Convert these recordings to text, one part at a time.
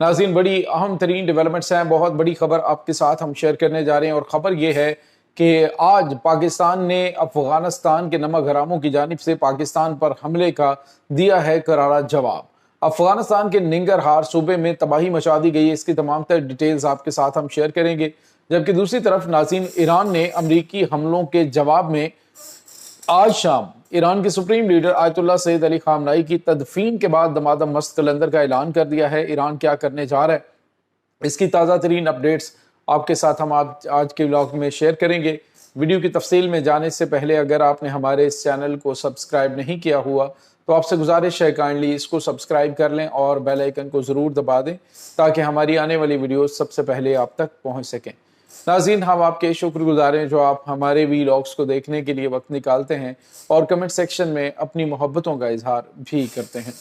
नाज़रीन, बड़ी अहम तरीन डेवलपमेंट्स हैं, बहुत बड़ी खबर आपके साथ हम शेयर करने जा रहे हैं। और ख़बर ये है कि आज पाकिस्तान ने अफ़गानिस्तान के नमक हरामों की जानिब से पाकिस्तान पर हमले का दिया है करारा जवाब। अफ़गानिस्तान के निंगरहार सूबे में तबाही मचा दी गई है, इसकी तमाम तर डिटेल्स आपके साथ हम शेयर करेंगे। जबकि दूसरी तरफ नाज़रीन, ईरान ने अमरीकी हमलों के जवाब में आज शाम ईरान के supreme leader Ayatollah Syed Ali खामनाई की तदफीन के बाद दमादम मस्त कलंदर का ऐलान कर दिया है। ईरान क्या करने जा रहा है, इसकी ताज़ा तरीन अपडेट्स आपके साथ हम आज के व्लॉग में शेयर करेंगे। वीडियो की तफसील में जाने से पहले अगर आपने हमारे इस चैनल को सब्सक्राइब नहीं किया हुआ तो आपसे गुजारिश है काइंडली इसको सब्सक्राइब कर लें और बेल आइकन को ज़रूर दबा दें ताकि हमारी आने वाली वीडियोस सबसे पहले आप तक पहुंच सकें। नाज़रीन, हम आपके शुक्रगुजार हैं जो आप हमारे वीलॉग्स को देखने के लिए वक्त निकालते हैं और कमेंट सेक्शन में अपनी मोहब्बतों का इजहार भी करते हैं।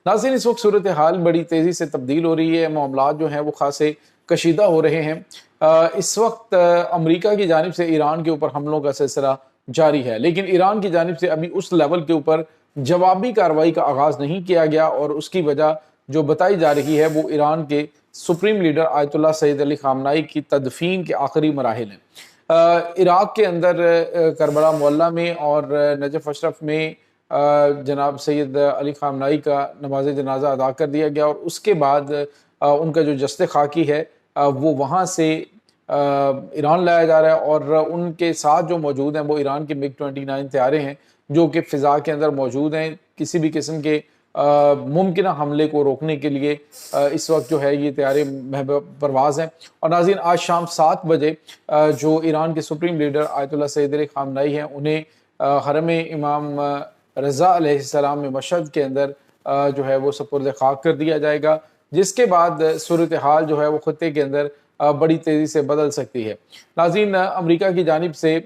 नाज़रीन, इस वक्त सूरत हाल बड़ी तेज़ी से तब्दील हो रही है, मामलात जो हैं वो खासे कशीदा हो रहे हैं। इस वक्त अमेरिका की जानिब से ईरान के ऊपर हमलों का सिलसिला जारी है, लेकिन ईरान की जानिब से अभी उस लेवल के ऊपर जवाबी कार्रवाई का आगाज़ नहीं किया गया और उसकी वजह जो बताई जा रही है वो ईरान के supreme leader Ayatollah Syed Ali खामनाई की तदफीन के आखिरी मराहिल हैं। इराक़ के अंदर करबला मोहल्ला में और नजफ अशरफ में जनाब सैयद अली खामनाई का नमाज जनाजा अदा कर दिया गया और उसके बाद उनका जो जस्ते खाकी है वो वहाँ से ईरान लाया जा रहा है और उनके साथ जो मौजूद हैं वो ईरान के MiG-29 तैयारे हैं जो कि फ़िज़ा के अंदर मौजूद हैं। किसी भी किस्म के मुमकिन हमले को रोकने के लिए इस वक्त जो है ये तैयारी परवाज़ हैं। और नाज़रीन, आज शाम 7 बजे जो ईरान के supreme leader Ayatollah Syed Ali खामनाई हैं उन्हें हरम इमाम रज़ा अलैहिस्सलाम में मशहद के अंदर जो है वो सपुर्द खाक कर दिया जाएगा, जिसके बाद सूरत हाल जो है वो खत्ते के अंदर बड़ी तेज़ी से बदल सकती है। नाज़रीन, अमेरिका की जानिब से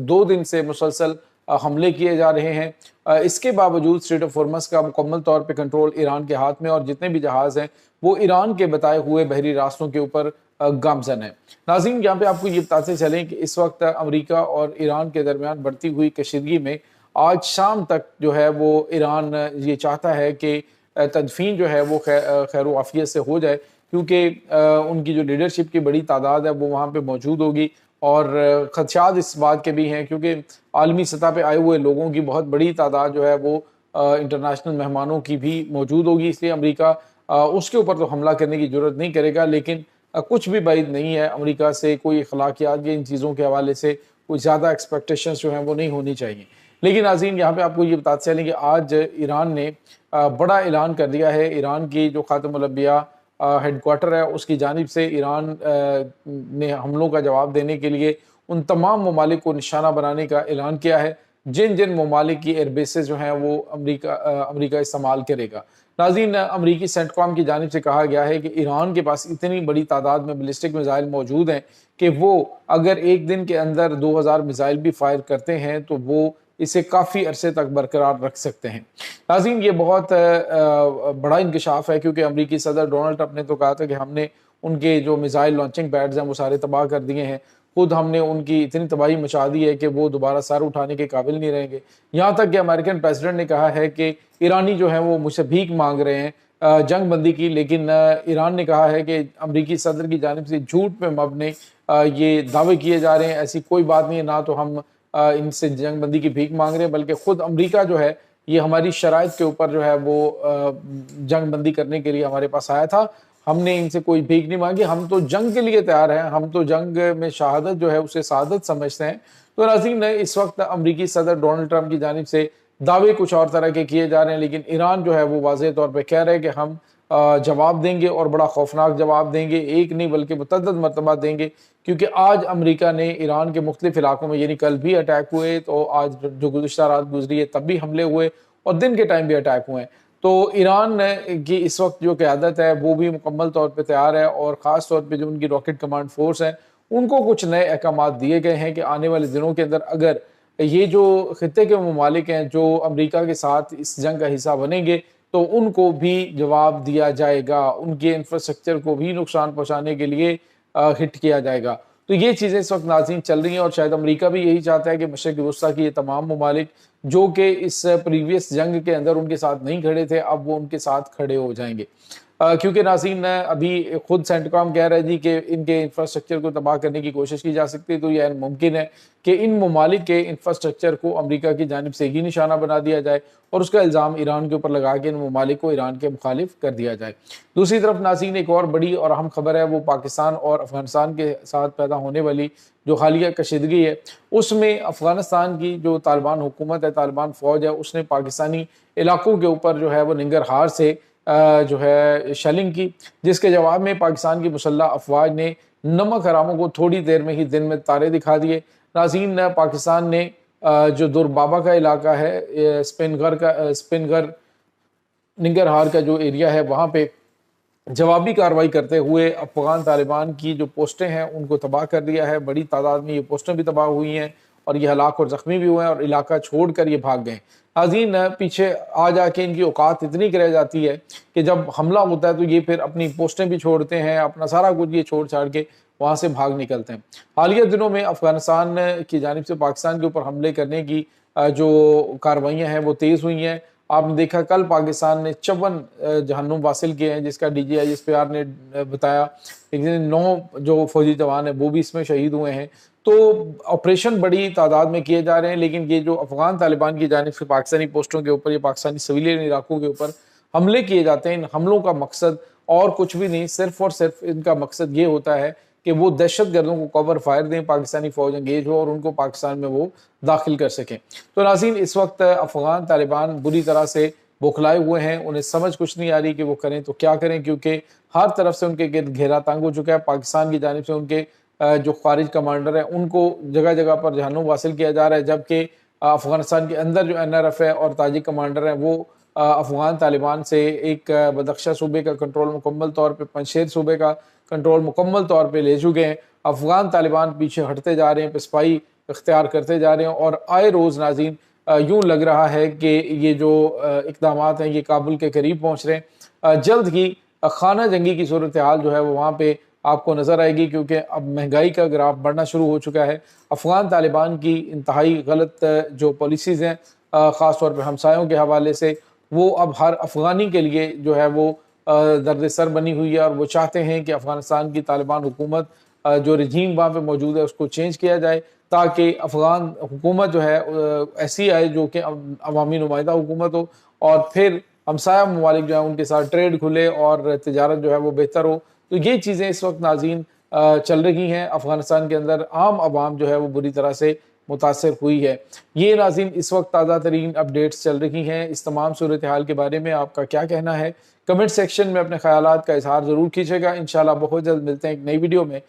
2 दिन से मुसलसल हमले किए जा रहे हैं। इसके बावजूद स्ट्रेट ऑफ हॉर्मज़ का मुकम्मल तौर पे कंट्रोल ईरान के हाथ में और जितने भी जहाज़ हैं वो ईरान के बताए हुए बहरी रास्तों के ऊपर गामजन है। नाज़रीन, यहाँ पे आपको ये बताते चलें कि इस वक्त अमेरिका और ईरान के दरमियान बढ़ती हुई कशीदगी में आज शाम तक जो है वो ईरान ये चाहता है कि तदफीन जो है वो खैर आफियत से हो जाए, क्योंकि उनकी जो लीडरशिप की बड़ी तादाद है वो वहाँ पे मौजूद होगी और खदशात इस बात के भी हैं क्योंकि आलमी सतह पे आए हुए लोगों की बहुत बड़ी तादाद जो है वो इंटरनेशनल मेहमानों की भी मौजूद होगी। इसलिए अमेरिका उसके ऊपर तो हमला करने की ज़रूरत नहीं करेगा, लेकिन कुछ भी बाइद नहीं है अमेरिका से कोई अखलाकियात या इन चीज़ों के हवाले से कोई ज़्यादा एक्सपेक्टेशंस जो हैं वो नहीं होनी चाहिए। लेकिन नाज़रीन, यहाँ पे आपको ये बताते चलें कि आज ईरान ने बड़ा ऐलान कर दिया है। ईरान की जो खातमुल अंबिया हेडक्वार्टर है उसकी जानिब से ईरान ने हमलों का जवाब देने के लिए उन तमाम ममालिक को निशाना बनाने का ऐलान किया है जिन जिन ममालिक की एयरबेसेस जो हैं वो अमेरिका इस्तेमाल करेगा। नाज़रीन, अमरीकी सेंटकॉम की जानिब से कहा गया है कि ईरान के पास इतनी बड़ी तादाद में बैलिस्टिक मिसाइल मौजूद हैं कि वो अगर एक दिन के अंदर 2000 मिसाइल भी फायर करते हैं तो वो इसे काफ़ी अरसे तक बरकरार रख सकते हैं। नाज़रीन, ये बहुत बड़ा इंकशाफ है क्योंकि अमरीकी सदर डोनाल्ड ट्रंप ने तो कहा था कि हमने उनके जो मिसाइल लॉन्चिंग पैड्स हैं वो सारे तबाह कर दिए हैं, खुद हमने उनकी इतनी तबाही मचा दी है कि वो दोबारा सर उठाने के काबिल नहीं रहेंगे। यहाँ तक कि अमेरिकन प्रेसिडेंट ने कहा है कि ईरानी जो हैं वो मुझसे भीख मांग रहे हैं जंग बंदी की, लेकिन ईरान ने कहा है कि अमरीकी सदर की जानिब से झूठ पे मबनी ये दावे किए जा रहे हैं, ऐसी कोई बात नहीं है, ना तो हम इनसे जंग बंदी की भीख मांग रहे हैं बल्कि खुद अमेरिका जो है ये हमारी शराइत के ऊपर जो है वो जंग बंदी करने के लिए हमारे पास आया था। हमने इनसे कोई भीख नहीं मांगी, हम तो जंग के लिए तैयार हैं, हम तो जंग में शहादत जो है उसे सादत समझते हैं। तो नाज़रीन, इस वक्त अमरीकी सदर डोनाल्ड ट्रंप की जानिब से दावे कुछ और तरह के किए जा रहे हैं, लेकिन ईरान जो है वो वाज़ेह तौर पर कह रहे हैं कि हम जवाब देंगे और बड़ा खौफनाक जवाब देंगे, एक नहीं बल्कि मुतअद्दिद मरतबा देंगे, क्योंकि आज अमेरिका ने ईरान के मुख्तलिफ इलाकों में यानी कल भी अटैक हुए, तो आज जो गुज़िश्ता रात गुजरी है तब भी हमले हुए और दिन के टाइम भी अटैक हुए हैं। तो ईरान की इस वक्त जो क़यादत है वो भी मुकम्मल तौर पर तैयार है और ख़ास तौर पर जो उनकी रॉकेट कमांड फोर्स है उनको कुछ नए अहकामात दिए गए हैं कि आने वाले दिनों के अंदर अगर ये जो खित्ते के ममालिक हैं जो अमेरिका के साथ इस जंग का हिस्सा बनेंगे तो उनको भी जवाब दिया जाएगा, उनके इंफ्रास्ट्रक्चर को भी नुकसान पहुंचाने के लिए हिट किया जाएगा। तो ये चीज़ें इस वक्त नाज़रीन चल रही हैं और शायद अमेरिका भी यही चाहता है कि मशरिक़ वस्ता की ये तमाम ममालिक जो कि इस प्रीवियस जंग के अंदर उनके साथ नहीं खड़े थे अब वो उनके साथ खड़े हो जाएंगे। کیونکہ ناظرین ابھی خود سینٹکام کہہ رہا ہے جی کہ ان کے انفراسٹرکچر کو تباہ کرنے کی کوشش کی جا سکتی ہے، تو یہ ممکن ہے کہ ان ممالک کے انفراسٹرکچر کو امریکہ کی جانب سے ہی نشانہ بنا دیا جائے اور اس کا الزام ایران کے اوپر لگا کے ان ممالک کو ایران کے مخالف کر دیا جائے۔ دوسری طرف ناظرین ایک اور بڑی اور اہم خبر ہے، وہ پاکستان اور افغانستان کے ساتھ پیدا ہونے والی جو حالیہ کشیدگی ہے، اس میں افغانستان کی جو طالبان حکومت ہے، طالبان فوج ہے، اس نے پاکستانی علاقوں کے اوپر جو ہے وہ ننگرہار سے جو ہے شیلنگ کی، جس کے جواب میں پاکستان کی مسلح افواج نے نمک حراموں کو تھوڑی دیر میں ہی دن میں تارے دکھا دیے۔ ناظرین پاکستان نے جو دوربابا کا علاقہ ہے، سپن غر ننگرہار کا جو ایریا ہے، وہاں پہ جوابی کارروائی کرتے ہوئے افغان طالبان کی جو پوسٹیں ہیں ان کو تباہ کر دیا ہے۔ بڑی تعداد میں یہ پوسٹیں بھی تباہ ہوئی ہیں اور یہ ہلاک اور زخمی بھی ہوئے ہیں اور علاقہ چھوڑ کر یہ بھاگ گئے۔ ناظرین پیچھے آ جا کے ان کی اوقات اتنی رہ جاتی ہے کہ جب حملہ ہوتا ہے تو یہ پھر اپنی پوسٹیں بھی چھوڑتے ہیں، اپنا سارا کچھ یہ چھوڑ چھاڑ کے وہاں سے بھاگ نکلتے ہیں۔ حالیہ دنوں میں افغانستان کی جانب سے پاکستان کے اوپر حملے کرنے کی جو کارروائیاں ہیں وہ تیز ہوئی ہیں۔ آپ نے دیکھا کل پاکستان نے 54 جہنم واصل کیے ہیں، جس کا D G I S P R نے بتایا، لیکن 9 جو فوجی جوان ہیں وہ بھی اس میں شہید ہوئے ہیں۔ تو آپریشن بڑی تعداد میں کیے جا رہے ہیں، لیکن یہ جو افغان طالبان کی جانب سے پاکستانی پوسٹوں کے اوپر یا پاکستانی سویلین علاقوں کے اوپر حملے کیے جاتے ہیں، ان حملوں کا مقصد اور کچھ بھی نہیں، صرف اور صرف ان کا مقصد یہ ہوتا ہے کہ وہ دہشت گردوں کو کور فائر دیں، پاکستانی فوج انگیج ہو اور ان کو پاکستان میں وہ داخل کر سکیں۔ تو ناظرین اس وقت افغان طالبان بری طرح سے بوکھلائے ہوئے ہیں، انہیں سمجھ کچھ نہیں آ رہی کہ وہ کریں تو کیا کریں، کیونکہ ہر طرف سے ان کے گرد گھیرا تنگ ہو چکا ہے۔ پاکستان کی جانب سے ان کے جو خارج کمانڈر ہیں ان کو جگہ جگہ پر جہنم واصل کیا جا رہا ہے، جبکہ افغانستان کے اندر جو این آر ایف ہے اور تاجک کمانڈر ہیں وہ افغان طالبان سے ایک بدخشاں صوبے کا کنٹرول مکمل طور پہ، پنجشیر صوبے کا کنٹرول مکمل طور پہ لے چکے ہیں۔ افغان طالبان پیچھے ہٹتے جا رہے ہیں، پسپائی اختیار کرتے جا رہے ہیں اور آئے روز ناظرین یوں لگ رہا ہے کہ یہ جو اقدامات ہیں یہ کابل کے قریب پہنچ رہے ہیں۔ جلد ہی خانہ جنگی کی صورتحال جو ہے وہ وہاں پہ آپ کو نظر آئے گی، کیونکہ اب مہنگائی کا گراف بڑھنا شروع ہو چکا ہے۔ افغان طالبان کی انتہائی غلط جو پالیسیز ہیں خاص طور پہ ہمسایوں کے حوالے سے، وہ اب ہر افغانی کے لیے جو ہے وہ درد سر بنی ہوئی ہے، اور وہ چاہتے ہیں کہ افغانستان کی طالبان حکومت جو رجیم وہاں پہ موجود ہے اس کو چینج کیا جائے، تاکہ افغان حکومت جو ہے ایسی آئے جو کہ عوامی نمائندہ حکومت ہو، اور پھر ہمسایہ ممالک جو ہیں ان کے ساتھ ٹریڈ کھلے اور تجارت جو ہے وہ بہتر ہو۔ تو یہ چیزیں اس وقت ناظرین چل رہی ہیں افغانستان کے اندر، عام عوام جو ہے وہ بری طرح سے متاثر ہوئی ہے۔ یہ ناظرین اس وقت تازہ ترین اپڈیٹس چل رہی ہیں۔ اس تمام صورتحال کے بارے میں آپ کا کیا کہنا ہے؟ کمنٹ سیکشن میں اپنے خیالات کا اظہار ضرور کیجیے گا۔ انشاءاللہ بہت جلد ملتے ہیں ایک نئی ویڈیو میں۔